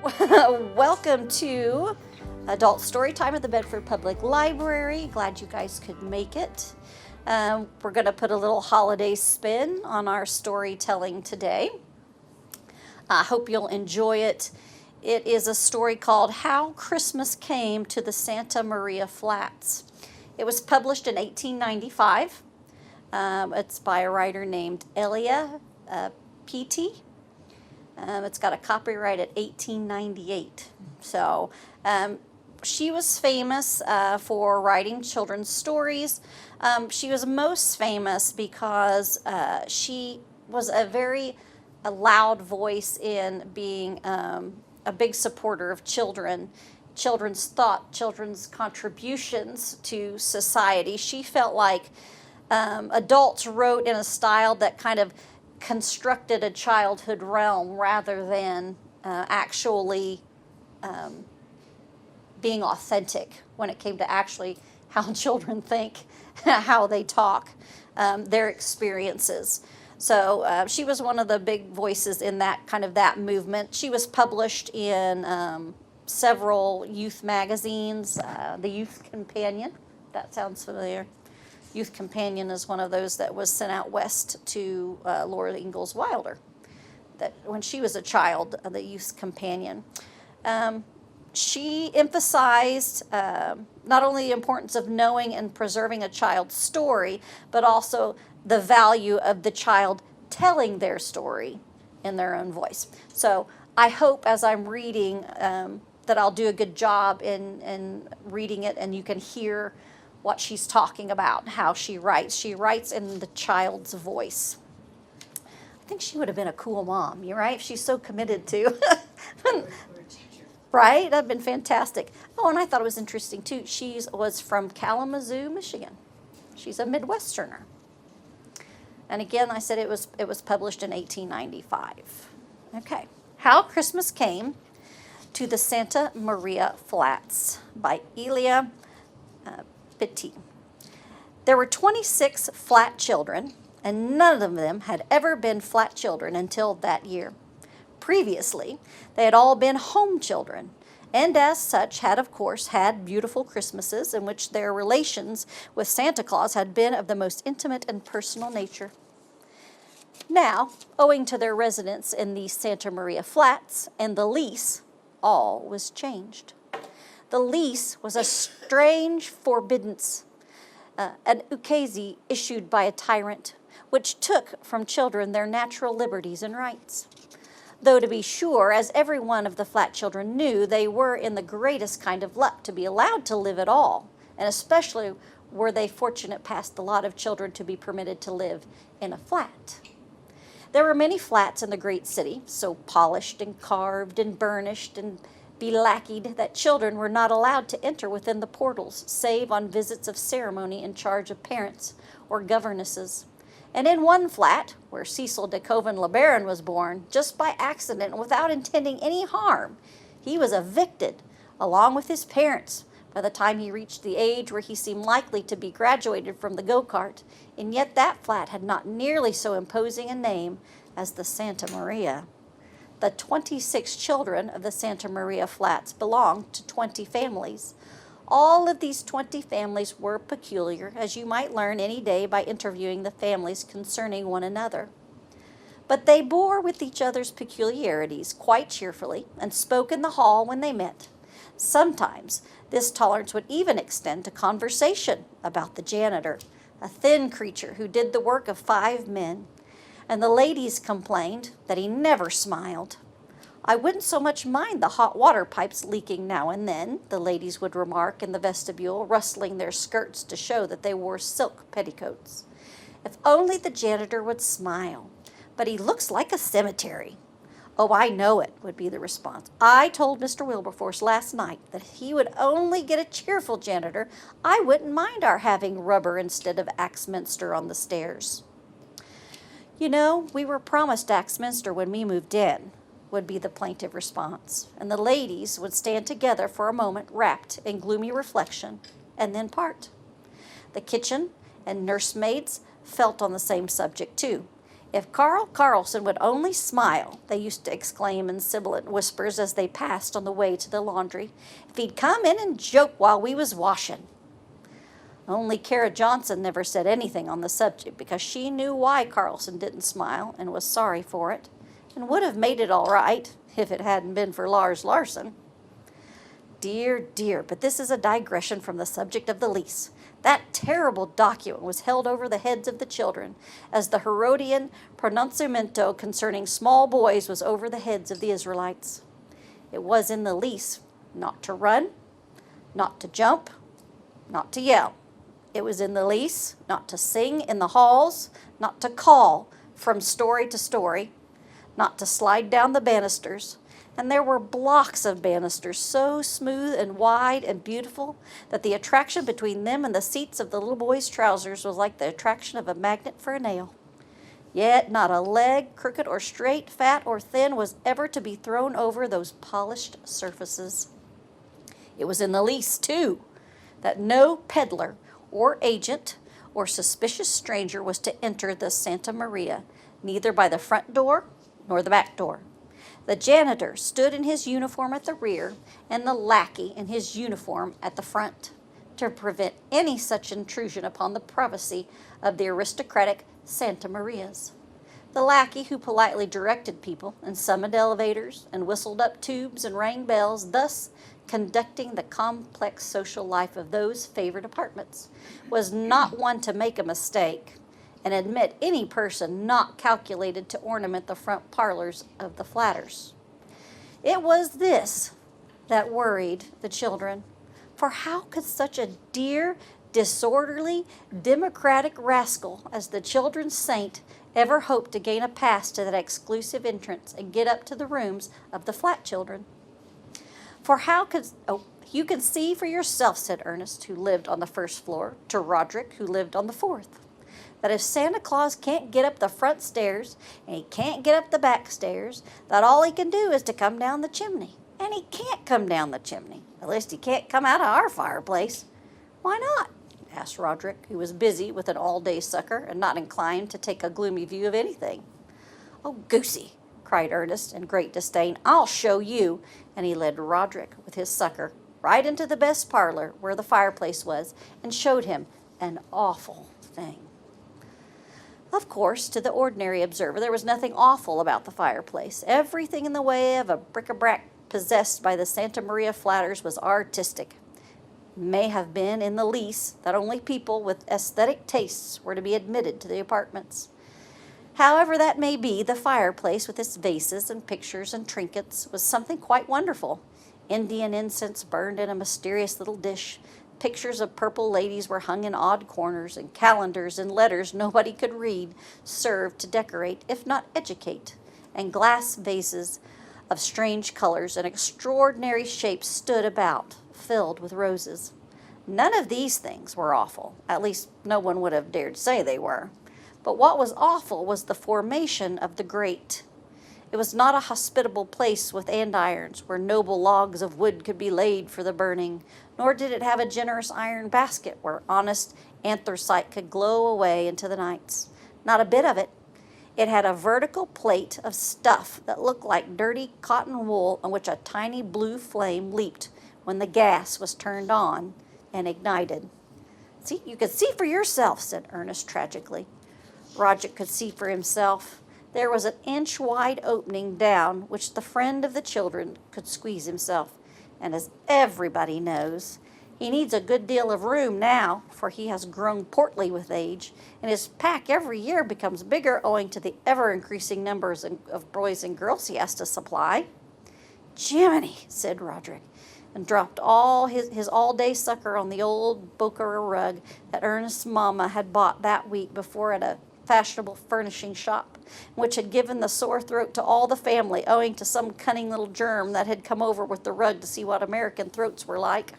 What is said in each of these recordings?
Welcome to Adult Storytime at the Bedford Public Library. Glad you guys could make it. We're going to put a little holiday spin on our storytelling today. I hope you'll enjoy it. It is a story called How Christmas Came to the Santa Maria Flats. It was published in 1895. It's by a writer named Elia P.T. It's got a copyright at 1898. So she was famous for writing children's stories. She was most famous because she was a loud voice in being a big supporter of children, children's thought, children's contributions to society. She felt like adults wrote in a style that kind of constructed a childhood realm rather than actually being authentic when it came to actually how children think, how they talk, their experiences. So she was one of the big voices in that movement. She was published in several youth magazines, the Youth Companion. That sounds familiar. Youth Companion is one of those that was sent out west to Laura Ingalls Wilder. That when she was a child, the Youth Companion. She emphasized not only the importance of knowing and preserving a child's story, but also the value of the child telling their story in their own voice. So I hope as I'm reading that I'll do a good job in reading it and you can hear what she's talking about, how she writes. She writes in the child's voice. I think she would have been a cool mom, you're right? She's so committed to. Right? That'd been fantastic. Oh, and I thought it was interesting too. She was from Kalamazoo, Michigan. She's a Midwesterner. And again, I said it was published in 1895. Okay. How Christmas Came to the Santa Maria Flats by Elia P.T. There were 26 flat children, and none of them had ever been flat children until that year. Previously, they had all been home children, and as such had, of course, had beautiful Christmases in which their relations with Santa Claus had been of the most intimate and personal nature. Now, owing to their residence in the Santa Maria Flats and the lease, all was changed. The lease was a strange forbiddance, an ukase issued by a tyrant, which took from children their natural liberties and rights. Though to be sure, as every one of the flat children knew, they were in the greatest kind of luck to be allowed to live at all, and especially were they fortunate past the lot of children to be permitted to live in a flat. There were many flats in the great city, so polished and carved and burnished and belacquered that children were not allowed to enter within the portals, save on visits of ceremony in charge of parents or governesses. And in one flat, where Cecil de Koven LeBaron was born, just by accident and without intending any harm, he was evicted, along with his parents, by the time he reached the age where he seemed likely to be graduated from the go-kart, and yet that flat had not nearly so imposing a name as the Santa Maria. The 26 children of the Santa Maria Flats belonged to 20 families. All of these 20 families were peculiar, as you might learn any day by interviewing the families concerning one another. But they bore with each other's peculiarities quite cheerfully and spoke in the hall when they met. Sometimes this tolerance would even extend to conversation about the janitor, a thin creature who did the work of 5 men. And the ladies complained that he never smiled. I wouldn't so much mind the hot water pipes leaking now and then, the ladies would remark in the vestibule, rustling their skirts to show that they wore silk petticoats. If only the janitor would smile. But he looks like a cemetery. Oh, I know it, would be the response. I told Mr. Wilberforce last night that if he would only get a cheerful janitor, I wouldn't mind our having rubber instead of Axminster on the stairs. You know, we were promised Axminster when we moved in, would be the plaintive response, and the ladies would stand together for a moment wrapped in gloomy reflection and then part. The kitchen and nursemaids felt on the same subject too. If Carl Carlson would only smile, they used to exclaim in sibilant whispers as they passed on the way to the laundry. If he'd come in and joke while we was washing. Only Kara Johnson never said anything on the subject because she knew why Carlson didn't smile and was sorry for it, and would have made it all right if it hadn't been for Lars Larson. Dear, dear, but this is a digression from the subject of the lease. That terrible document was held over the heads of the children, as the Herodian pronunciamento concerning small boys was over the heads of the Israelites. It was in the lease not to run, not to jump, not to yell. It was in the lease not to sing in the halls, not to call from story to story, not to slide down the banisters. And there were blocks of banisters so smooth and wide and beautiful that the attraction between them and the seats of the little boy's trousers was like the attraction of a magnet for a nail. Yet not a leg, crooked or straight, fat or thin, was ever to be thrown over those polished surfaces. It was in the lease, too, that no peddler or agent or suspicious stranger was to enter the Santa Maria, neither by the front door nor the back door. The janitor stood in his uniform at the rear, and the lackey in his uniform at the front, to prevent any such intrusion upon the privacy of the aristocratic Santa Marias. The lackey who politely directed people and summoned elevators and whistled up tubes and rang bells, thus conducting the complex social life of those favored apartments, was not one to make a mistake and admit any person not calculated to ornament the front parlors of the flatters. It was this that worried the children, for how could such a dear, disorderly, democratic rascal as the children's saint ever hope to gain a pass to that exclusive entrance and get up to the rooms of the flat children? For how could, you can see for yourself, said Ernest, who lived on the first floor, to Roderick, who lived on the fourth, that if Santa Claus can't get up the front stairs and he can't get up the back stairs, that all he can do is to come down the chimney. And he can't come down the chimney. At least he can't come out of our fireplace. Why not? Asked Roderick, who was busy with an all-day sucker and not inclined to take a gloomy view of anything. Oh, goosey, cried Ernest in great disdain. I'll show you. And he led Roderick with his sucker right into the best parlor where the fireplace was and showed him an awful thing. Of course, to the ordinary observer, there was nothing awful about the fireplace. Everything in the way of a bric-a-brac possessed by the Santa Maria Flatters was artistic. May have been in the lease that only people with aesthetic tastes were to be admitted to the apartments. However that may be, the fireplace with its vases and pictures and trinkets was something quite wonderful. Indian incense burned in a mysterious little dish. Pictures of purple ladies were hung in odd corners, and calendars and letters nobody could read served to decorate, if not educate, and glass vases of strange colors and extraordinary shapes stood about, filled with roses. None of these things were awful. At least no one would have dared say they were. But what was awful was the formation of the grate. It was not a hospitable place with andirons where noble logs of wood could be laid for the burning, nor did it have a generous iron basket where honest anthracite could glow away into the nights. Not a bit of it. It had a vertical plate of stuff that looked like dirty cotton wool on which a tiny blue flame leaped when the gas was turned on and ignited. See, you could see for yourself, said Ernest tragically. Roger could see for himself. There was an inch-wide opening down which the friend of the children could squeeze himself. And as everybody knows, he needs a good deal of room now, for he has grown portly with age, and his pack every year becomes bigger owing to the ever-increasing numbers of boys and girls he has to supply. Jiminy, said Roderick, and dropped all his all-day sucker on the old Bokhara rug that Ernest's mamma had bought that week before at a fashionable furnishing shop, which had given the sore throat to all the family owing to some cunning little germ that had come over with the rug to see what American throats were like.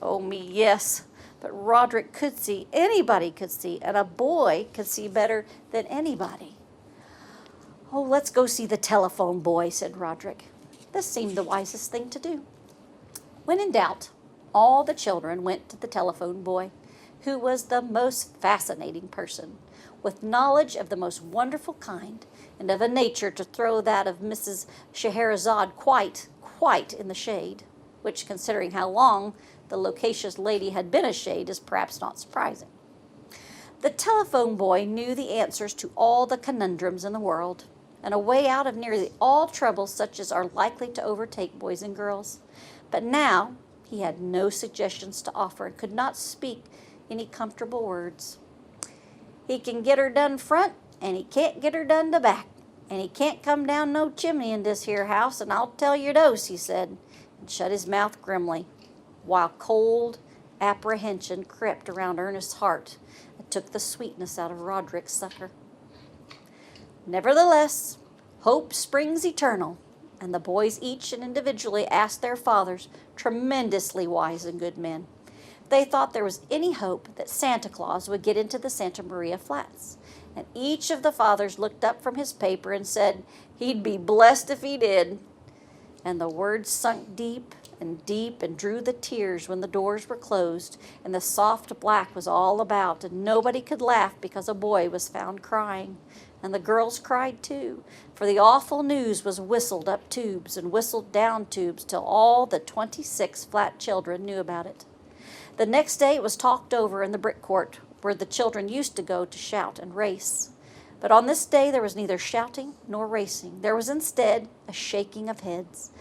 Oh me, yes, but Roderick could see, anybody could see, and a boy could see better than anybody. Oh, let's go see the telephone boy, said Roderick. This seemed the wisest thing to do. When in doubt, all the children went to the telephone boy, who was the most fascinating person. with knowledge of the most wonderful kind, and of a nature to throw that of Mrs. Scheherazade quite in the shade, which, considering how long the loquacious lady had been a shade, is perhaps not surprising. The telephone boy knew the answers to all the conundrums in the world, and a way out of nearly all troubles such as are likely to overtake boys and girls. But now he had no suggestions to offer and could not speak any comfortable words. He can get her done front, and he can't get her done to back, and he can't come down no chimney in this here house, and I'll tell you dose, he said, and shut his mouth grimly, while cold apprehension crept around Ernest's heart and took the sweetness out of Roderick's succor. Nevertheless, hope springs eternal, and the boys each and individually asked their fathers, tremendously wise and good men, if they thought there was any hope that Santa Claus would get into the Santa Maria Flats. And each of the fathers looked up from his paper and said, he'd be blessed if he did. And the words sunk deep and drew the tears when the doors were closed and the soft black was all about, and nobody could laugh because a boy was found crying. And the girls cried too, for the awful news was whistled up tubes and whistled down tubes till all the 26 flat children knew about it. The next day it was talked over in the brick court, where the children used to go to shout and race. But on this day there was neither shouting nor racing. There was instead a shaking of heads,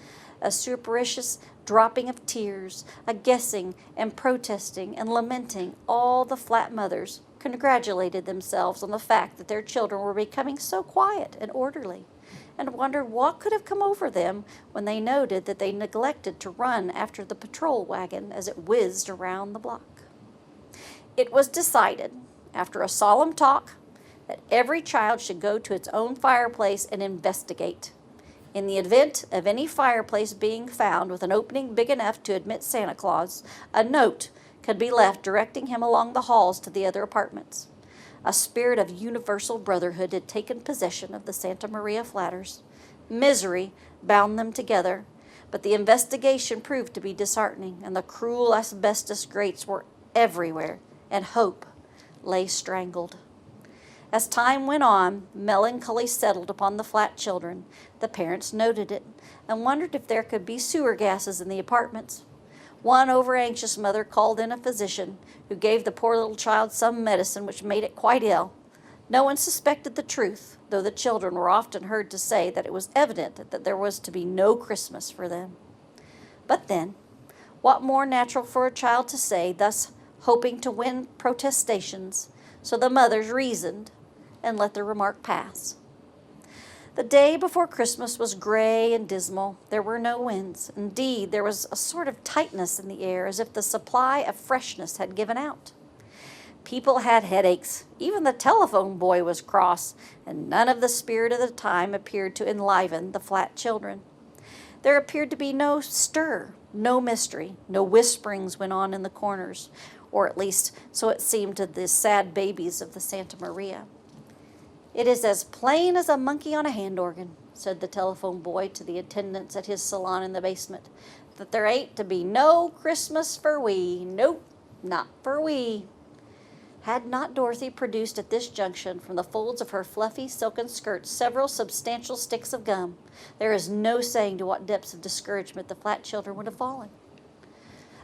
a superstitious dropping of tears, a guessing and protesting and lamenting. All the flat mothers congratulated themselves on the fact that their children were becoming so quiet and orderly, and wondered what could have come over them when they noted that they neglected to run after the patrol wagon as it whizzed around the block. It was decided, after a solemn talk, that every child should go to its own fireplace and investigate. In the event of any fireplace being found with an opening big enough to admit Santa Claus, a note could be left directing him along the halls to the other apartments. A spirit of universal brotherhood had taken possession of the Santa Maria Flatters. Misery bound them together, but the investigation proved to be disheartening, and the cruel asbestos grates were everywhere, and hope lay strangled. As time went on, melancholy settled upon the flat children. The parents noted it and wondered if there could be sewer gases in the apartments. One over-anxious mother called in a physician, who gave the poor little child some medicine which made it quite ill. No one suspected the truth, though the children were often heard to say that it was evident that there was to be no Christmas for them. But then, what more natural for a child to say, thus hoping to win protestations? So the mothers reasoned and let the remark pass. The day before Christmas was gray and dismal. There were no winds. Indeed, there was a sort of tightness in the air, as if the supply of freshness had given out. People had headaches. Even the telephone boy was cross, and none of the spirit of the time appeared to enliven the flat children. There appeared to be no stir, no mystery, no whisperings went on in the corners, or at least so it seemed to the sad babies of the Santa Maria. "It is as plain as a monkey on a hand organ," said the telephone boy to the attendants at his salon in the basement, "that there ain't to be no Christmas for we. Nope, not for we." Had not Dorothy produced at this junction from the folds of her fluffy silken skirts several substantial sticks of gum, there is no saying to what depths of discouragement the flat children would have fallen.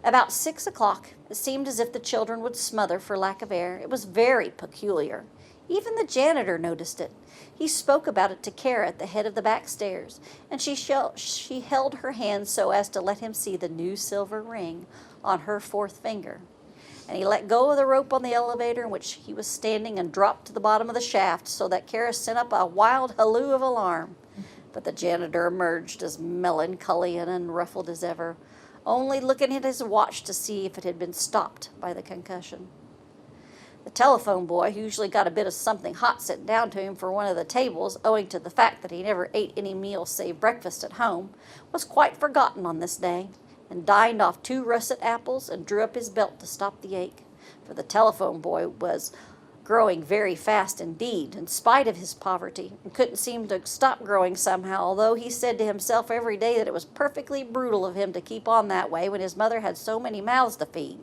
About 6 o'clock, it seemed as if the children would smother for lack of air. It was very peculiar. Even the janitor noticed it. He spoke about it to Kara at the head of the back stairs, and she held her hand so as to let him see the new silver ring on her fourth finger. And he let go of the rope on the elevator in which he was standing and dropped to the bottom of the shaft, so that Kara sent up a wild halloo of alarm. But the janitor emerged as melancholy and unruffled as ever, only looking at his watch to see if it had been stopped by the concussion. The telephone boy, who usually got a bit of something hot sent down to him for one of the tables, owing to the fact that he never ate any meal save breakfast at home, was quite forgotten on this day, and dined off 2 russet apples and drew up his belt to stop the ache, for the telephone boy was growing very fast indeed, in spite of his poverty, and couldn't seem to stop growing somehow, although he said to himself every day that it was perfectly brutal of him to keep on that way when his mother had so many mouths to feed.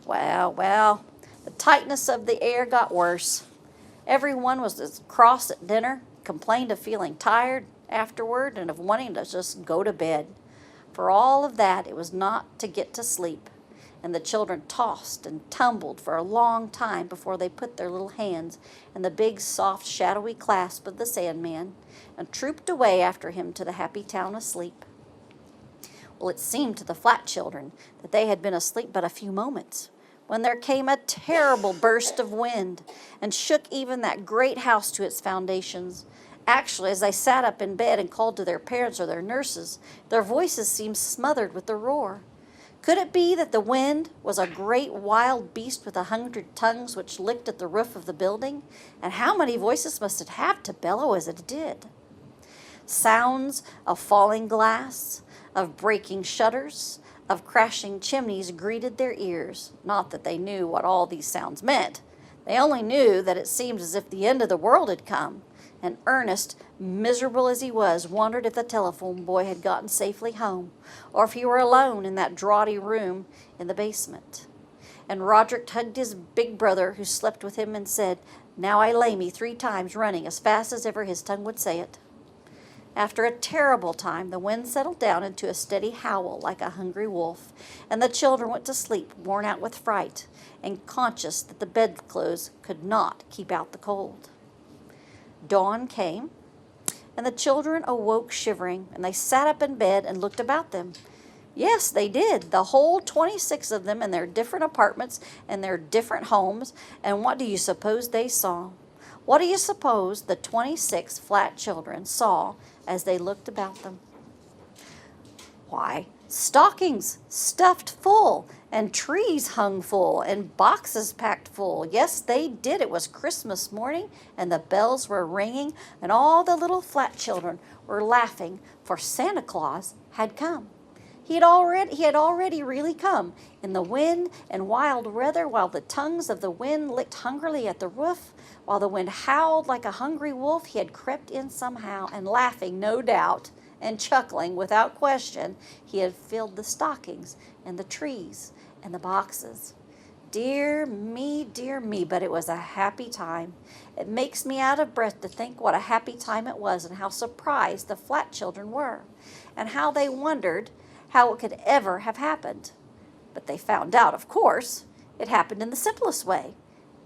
Well, the tightness of the air got worse. Everyone was as cross at dinner, complained of feeling tired afterward and of wanting to just go to bed. For all of that, it was not to get to sleep, and the children tossed and tumbled for a long time before they put their little hands in the big, soft, shadowy clasp of the Sandman and trooped away after him to the happy town asleep. Well, it seemed to the Flat children that they had been asleep but a few moments when there came a terrible burst of wind and shook even that great house to its foundations. Actually, as they sat up in bed and called to their parents or their nurses, their voices seemed smothered with the roar. Could it be that the wind was a great wild beast with 100 tongues which licked at the roof of the building? And how many voices must it have to bellow as it did? Sounds of falling glass, of breaking shutters, of crashing chimneys greeted their ears. Not that they knew what all these sounds meant. They only knew that it seemed as if the end of the world had come. And Ernest, miserable as he was, wondered if the telephone boy had gotten safely home, or if he were alone in that draughty room in the basement. And Roderick hugged his big brother, who slept with him, and said, "Now I lay me 3 times, running as fast as ever his tongue would say it." After a terrible time, the wind settled down into a steady howl like a hungry wolf, and the children went to sleep, worn out with fright, and conscious that the bedclothes could not keep out the cold. Dawn came, and the children awoke shivering, and they sat up in bed and looked about them. Yes, they did, the whole 26 of them in their different apartments and their different homes, and what do you suppose they saw? What do you suppose the 26 Flat children saw as they looked about them? Why, stockings stuffed full, and trees hung full, and boxes packed full. Yes, they did. It was Christmas morning, and the bells were ringing, and all the little Flat children were laughing, for Santa Claus had come. He had already really come, in the wind and wild weather, while the tongues of the wind licked hungrily at the roof, while the wind howled like a hungry wolf. He had crept in somehow, and laughing, no doubt, and chuckling without question, he had filled the stockings and the trees and the boxes. Dear me, but it was a happy time. It makes me out of breath to think what a happy time it was, and how surprised the Flat children were, and how they wondered how it could ever have happened. But they found out, of course. It happened in the simplest way.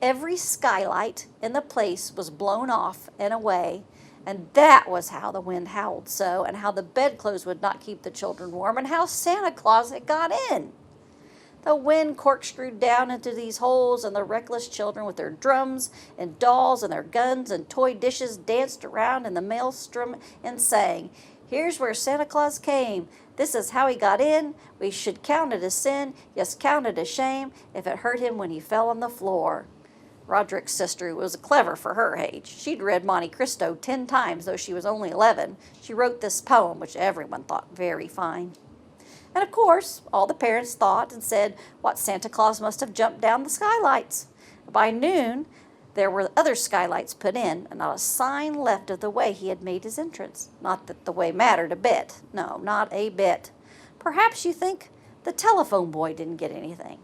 Every skylight in the place was blown off and away, and that was how the wind howled so, and how the bedclothes would not keep the children warm, and how Santa Claus had got in. The wind corkscrewed down into these holes, and the reckless children with their drums and dolls and their guns and toy dishes danced around in the maelstrom and sang, "Here's where Santa Claus came. This is how he got in. We should count it a sin, yes, count it a shame, if it hurt him when he fell on the floor." Roderick's sister was clever for her age. She'd read Monte Cristo 10 times, though she was only 11. She wrote this poem, which everyone thought very fine. And of course, all the parents thought and said what Santa Claus must have jumped down the skylights. By noon, there were other skylights put in, and not a sign left of the way he had made his entrance. Not that the way mattered a bit. No, not a bit. Perhaps you think the telephone boy didn't get anything.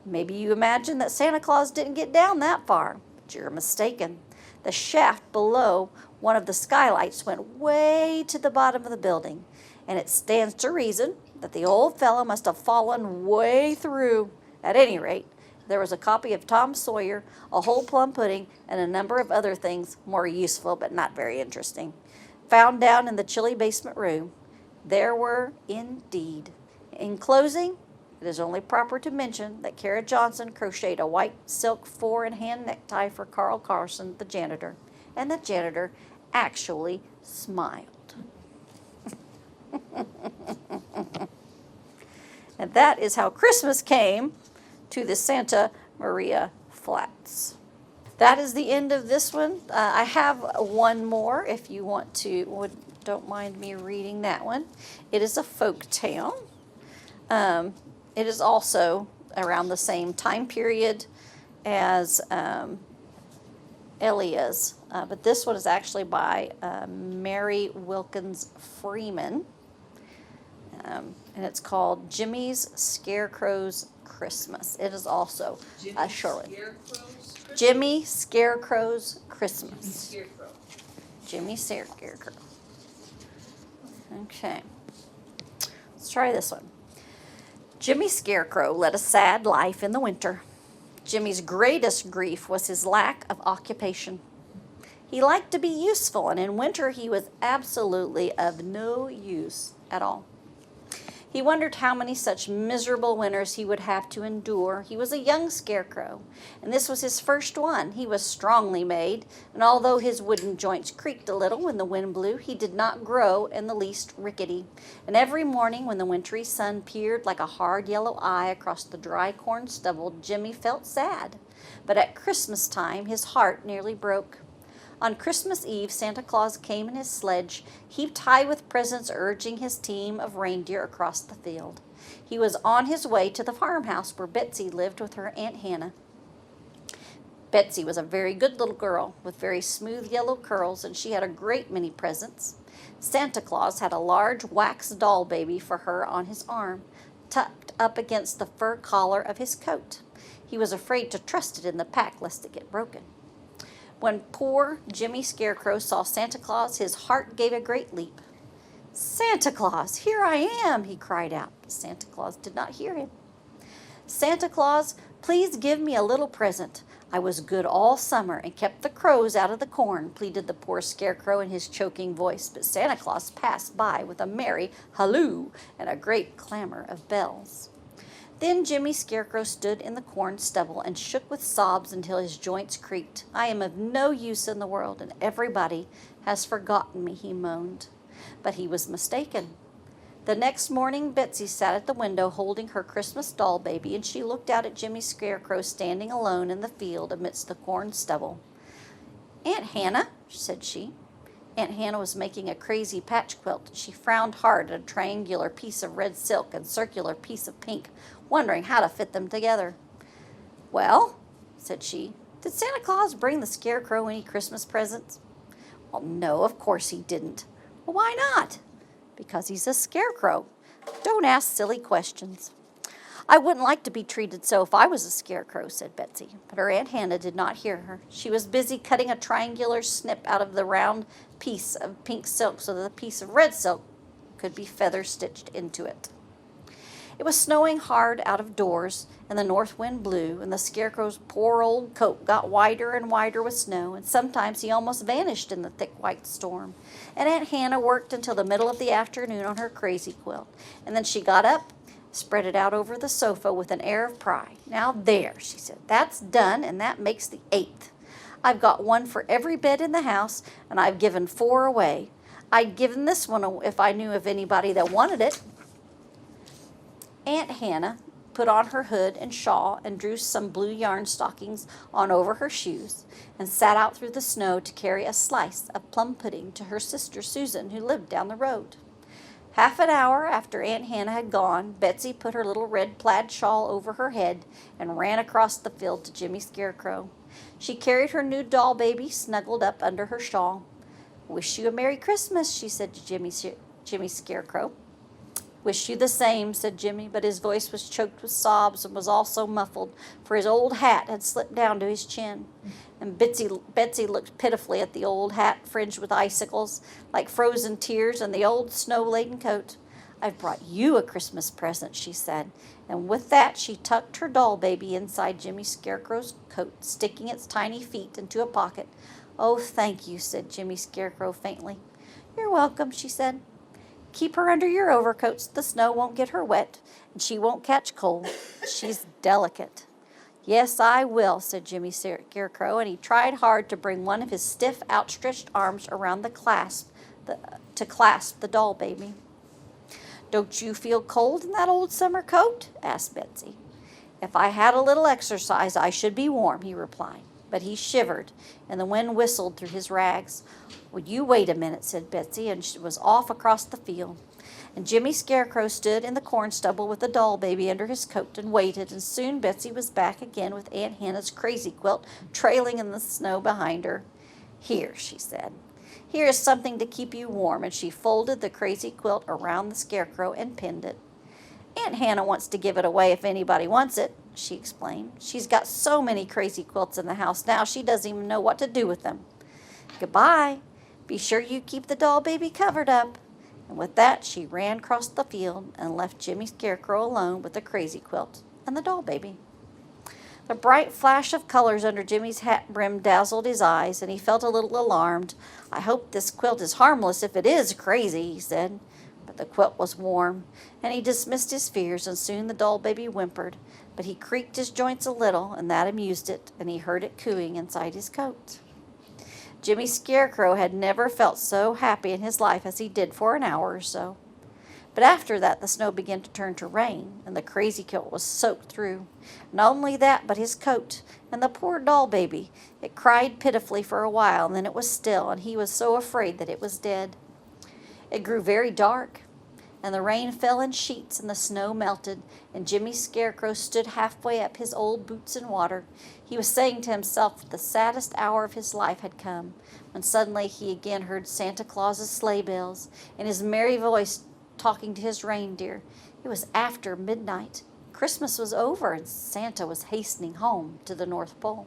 Maybe you imagine that Santa Claus didn't get down that far, but you're mistaken. The shaft below one of the skylights went way to the bottom of the building, and it stands to reason that the old fellow must have fallen way through. At any rate, there was a copy of Tom Sawyer, a whole plum pudding, and a number of other things more useful but not very interesting, found down in the chilly basement room. There were indeed. In closing, it is only proper to mention that Kara Johnson crocheted a white silk 4-in-hand necktie for Carl Carson, the janitor, and the janitor actually smiled. And that is how Christmas came to the Santa Maria Flats. That is the end of this one. I have one more if you want to, don't mind me reading that one. It is a folk tale. It is also around the same time period as Elia's, but this one is actually by Mary Wilkins Freeman, and it's called Jimmy's Scarecrow's Christmas. It is also a short one. Jimmy Scarecrow's Christmas. Scarecrow. Jimmy Scarecrow. Okay. Let's try this one. Jimmy Scarecrow led a sad life in the winter. Jimmy's greatest grief was his lack of occupation. He liked to be useful, and in winter he was absolutely of no use at all. He wondered how many such miserable winters he would have to endure. He was a young scarecrow, and this was his first one. He was strongly made, and although his wooden joints creaked a little when the wind blew, he did not grow in the least rickety. And every morning when the wintry sun peered like a hard yellow eye across the dry corn stubble, Jimmy felt sad. But at Christmas time his heart nearly broke. On Christmas Eve, Santa Claus came in his sledge, heaped high with presents, urging his team of reindeer across the field. He was on his way to the farmhouse where Betsy lived with her Aunt Hannah. Betsy was a very good little girl with very smooth yellow curls, and she had a great many presents. Santa Claus had a large wax doll baby for her on his arm, tucked up against the fur collar of his coat. He was afraid to trust it in the pack lest it get broken. When poor Jimmy Scarecrow saw Santa Claus, his heart gave a great leap. "Santa Claus, here I am," he cried out. But Santa Claus did not hear him. "Santa Claus, please give me a little present. I was good all summer and kept the crows out of the corn," pleaded the poor Scarecrow in his choking voice. But Santa Claus passed by with a merry halloo and a great clamor of bells. Then Jimmy Scarecrow stood in the corn stubble and shook with sobs until his joints creaked. "I am of no use in the world, and everybody has forgotten me," he moaned. But he was mistaken. The next morning, Betsy sat at the window holding her Christmas doll baby, and she looked out at Jimmy Scarecrow standing alone in the field amidst the corn stubble. "Aunt Hannah," said she. Aunt Hannah was making a crazy patch quilt. She frowned hard at a triangular piece of red silk and circular piece of pink, wondering how to fit them together. "Well," said she, "did Santa Claus bring the Scarecrow any Christmas presents?" "Well, no, of course he didn't." "Well, why not?" "Because he's a scarecrow. Don't ask silly questions." "I wouldn't like to be treated so if I was a scarecrow," said Betsy. But her Aunt Hannah did not hear her. She was busy cutting a triangular snip out of the round piece of pink silk so that the piece of red silk could be feather stitched into it. It was snowing hard out of doors, and the north wind blew, and the Scarecrow's poor old coat got wider and wider with snow, and sometimes he almost vanished in the thick white storm. And Aunt Hannah worked until the middle of the afternoon on her crazy quilt, and then she got up, spread it out over the sofa with an air of pride. "Now there," she said, "that's done, and that makes the 8th. I've got one for every bed in the house, and I've given 4 away. I'd given this one if I knew of anybody that wanted it." Aunt Hannah put on her hood and shawl and drew some blue yarn stockings on over her shoes and sat out through the snow to carry a slice of plum pudding to her sister Susan, who lived down the road. Half an hour after Aunt Hannah had gone, Betsy put her little red plaid shawl over her head and ran across the field to Jimmy Scarecrow. She carried her new doll baby snuggled up under her shawl. "Wish you a Merry Christmas," she said to Jimmy Scarecrow. "Wish you the same," said Jimmy, but his voice was choked with sobs and was also muffled, for his old hat had slipped down to his chin. And Betsy looked pitifully at the old hat fringed with icicles, like frozen tears, and the old snow-laden coat. "I've brought you a Christmas present," she said, and with that she tucked her doll baby inside Jimmy Scarecrow's coat, sticking its tiny feet into a pocket. "Oh, thank you," said Jimmy Scarecrow faintly. "You're welcome," she said. "Keep her under your overcoats. The snow won't get her wet, and she won't catch cold. She's delicate." "Yes, I will," said Jimmy Scarecrow, and he tried hard to bring one of his stiff, outstretched arms around to clasp the doll baby. "Don't you feel cold in that old summer coat?" asked Betsy. "If I had a little exercise, I should be warm," he replied. But he shivered, and the wind whistled through his rags. "Will you wait a minute?" said Betsy, and she was off across the field. And Jimmy Scarecrow stood in the corn stubble with the doll baby under his coat and waited, and soon Betsy was back again with Aunt Hannah's crazy quilt trailing in the snow behind her. "Here," she said. "Here is something to keep you warm," and she folded the crazy quilt around the Scarecrow and pinned it. "Aunt Hannah wants to give it away if anybody wants it." she explained. She's got so many crazy quilts in the house now she doesn't even know what to do with them. Goodbye. Be sure you keep the doll baby covered up. And with that, she ran across the field and left Jimmy Scarecrow alone with the crazy quilt and the doll baby. The bright flash of colors under Jimmy's hat brim dazzled his eyes, and he felt a little alarmed. I hope this quilt is harmless if it is crazy, he said. But the quilt was warm, and he dismissed his fears, and soon the doll baby whimpered. But he creaked his joints a little, and that amused it, and he heard it cooing inside his coat. Jimmy Scarecrow had never felt so happy in his life as he did for an hour or so. But after that, the snow began to turn to rain, and the crazy quilt was soaked through. Not only that, but his coat, and the poor doll baby. It cried pitifully for a while, and then it was still, and he was so afraid that it was dead. It grew very dark, and the rain fell in sheets, and the snow melted, and Jimmy Scarecrow stood halfway up his old boots in water. He was saying to himself that the saddest hour of his life had come, when suddenly he again heard Santa Claus's sleigh bells, and his merry voice talking to his reindeer. It was after midnight. Christmas was over, and Santa was hastening home to the North Pole.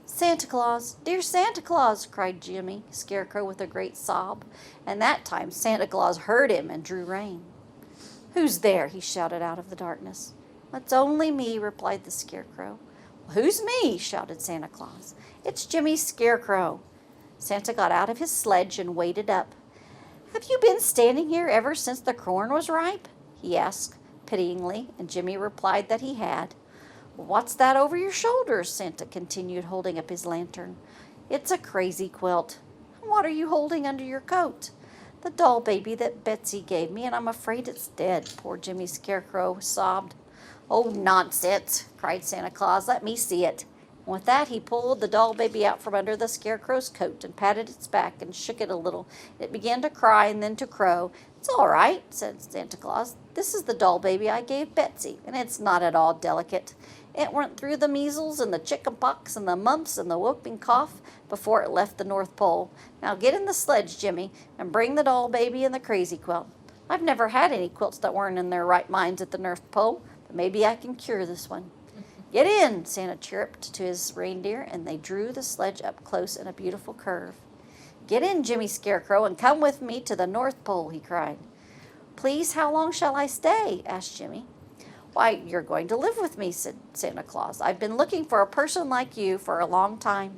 Santa Claus, dear Santa Claus, cried Jimmy Scarecrow with a great sob, and that time Santa Claus heard him and drew rein. Who's there? He shouted out of the darkness. It's only me, replied the Scarecrow. Who's me? Shouted Santa Claus. It's Jimmy Scarecrow. Santa got out of his sledge and waded up. Have you been standing here ever since the corn was ripe? He asked pityingly, and Jimmy replied that he had. What's that over your shoulders? Santa continued, holding up his lantern. It's a crazy quilt. What are you holding under your coat? The doll baby that Betsy gave me, and I'm afraid it's dead, poor Jimmy Scarecrow sobbed. Oh, nonsense, cried Santa Claus. Let me see it. And with that, he pulled the doll baby out from under the Scarecrow's coat and patted its back and shook it a little. It began to cry and then to crow. It's all right, said Santa Claus. This is the doll baby I gave Betsy, and it's not at all delicate. It went through the measles and the chicken pox and the mumps and the whooping cough before it left the North Pole. Now get in the sledge, Jimmy, and bring the doll baby and the crazy quilt. I've never had any quilts that weren't in their right minds at the North Pole, but maybe I can cure this one. Get in, Santa chirped to his reindeer, and they drew the sledge up close in a beautiful curve. Get in, Jimmy Scarecrow, and come with me to the North Pole, he cried. Please, how long shall I stay? Asked Jimmy. Why, you're going to live with me, said Santa Claus. I've been looking for a person like you for a long time.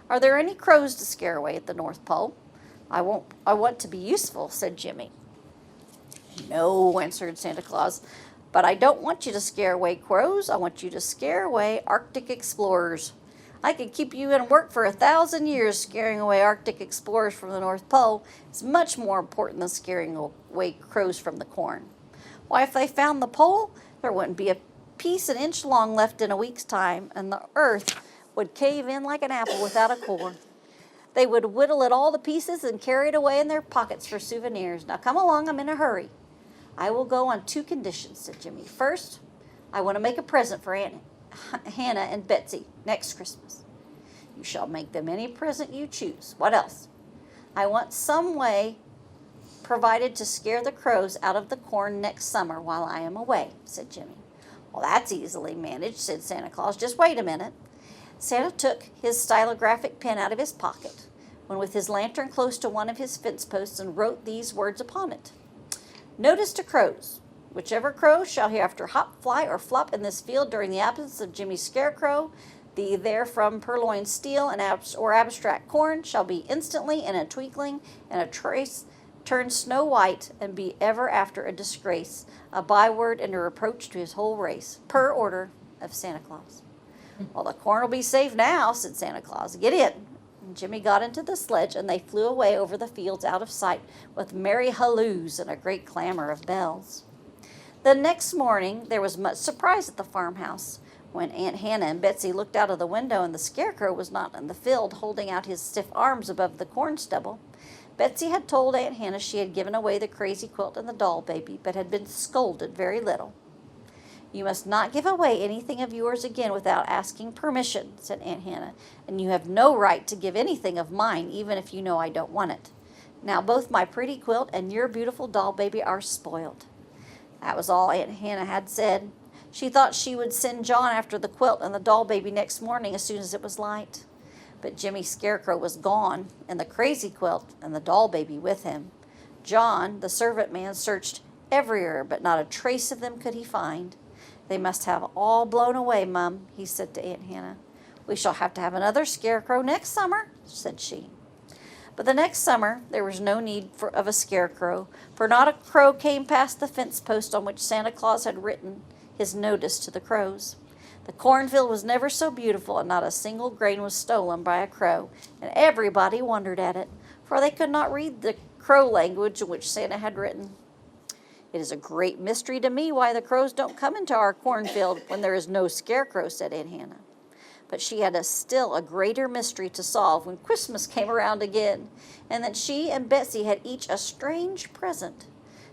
Are there any crows to scare away at the North Pole? I want to be useful, said Jimmy. No, answered Santa Claus. But I don't want you to scare away crows. I want you to scare away Arctic explorers. I could keep you in work for 1,000 years. Scaring away Arctic explorers from the North Pole is much more important than scaring away crows from the corn. Why, if they found the pole, there wouldn't be a piece an inch long left in a week's time, and the earth would cave in like an apple without a core. They would whittle it all to pieces and carry it away in their pockets for souvenirs. Now come along, I'm in a hurry. I will go on 2 conditions, said Jimmy. First, I want to make a present for Aunt Hannah and Betsy next Christmas. You shall make them any present you choose. What else? I want some way provided to scare the crows out of the corn next summer while I am away, said Jimmy. Well, that's easily managed, said Santa Claus. Just wait a minute. Santa took his stylographic pen out of his pocket, went with his lantern close to one of his fence posts, and wrote these words upon it. Notice to crows. Whichever crow shall hereafter hop, fly, or flop in this field during the absence of Jimmy Scarecrow, the therefrom purloined steel and or abstract corn shall be instantly in a twinkling and a trace turn snow white and be ever after a disgrace, a byword and a reproach to his whole race, per order of Santa Claus. Well, the corn will be safe now, said Santa Claus. Get in. And Jimmy got into the sledge, and they flew away over the fields out of sight with merry halloos and a great clamor of bells. The next morning, there was much surprise at the farmhouse. When Aunt Hannah and Betsy looked out of the window and the Scarecrow was not in the field holding out his stiff arms above the corn stubble, Betsy had told Aunt Hannah she had given away the crazy quilt and the doll baby, but had been scolded very little. You must not give away anything of yours again without asking permission, said Aunt Hannah, and you have no right to give anything of mine, even if you know I don't want it. Now both my pretty quilt and your beautiful doll baby are spoiled. That was all Aunt Hannah had said. She thought she would send John after the quilt and the doll baby next morning as soon as it was light. But Jimmy Scarecrow was gone, and the crazy quilt and the doll baby with him. John, the servant man, searched everywhere, but not a trace of them could he find. They must have all blown away, Mum, he said to Aunt Hannah. We shall have to have another scarecrow next summer, said she. But the next summer there was no need of a scarecrow, for not a crow came past the fence post on which Santa Claus had written his notice to the crows. The cornfield was never so beautiful, and not a single grain was stolen by a crow, and everybody wondered at it, for they could not read the crow language in which Santa had written. It is a great mystery to me why the crows don't come into our cornfield when there is no scarecrow, said Aunt Hannah. But she had still a greater mystery to solve when Christmas came around again, and that she and Betsy had each a strange present.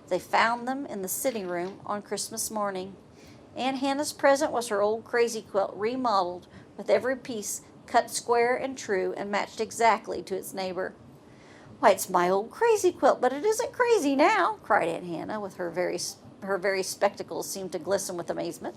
They found them in the sitting room on Christmas morning. Aunt Hannah's present was her old crazy quilt remodeled, with every piece cut square and true and matched exactly to its neighbor. Why, it's my old crazy quilt, but it isn't crazy now, cried Aunt Hannah, with her very spectacles seemed to glisten with amazement.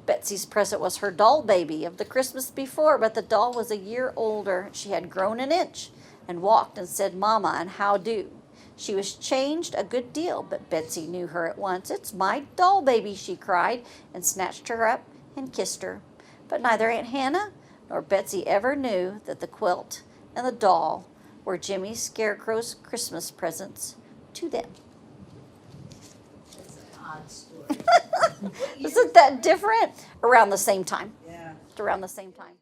Betsy's present was her doll baby of the Christmas before, but the doll was a year older. She had grown an inch and walked and said mama and how do. She was changed a good deal, but Betsy knew her at once. It's my doll baby, she cried, and snatched her up and kissed her. But neither Aunt Hannah nor Betsy ever knew that the quilt and the doll were Jimmy Scarecrow's Christmas presents to them. That's an odd story. Isn't that different? Around the same time. Yeah. Around the same time.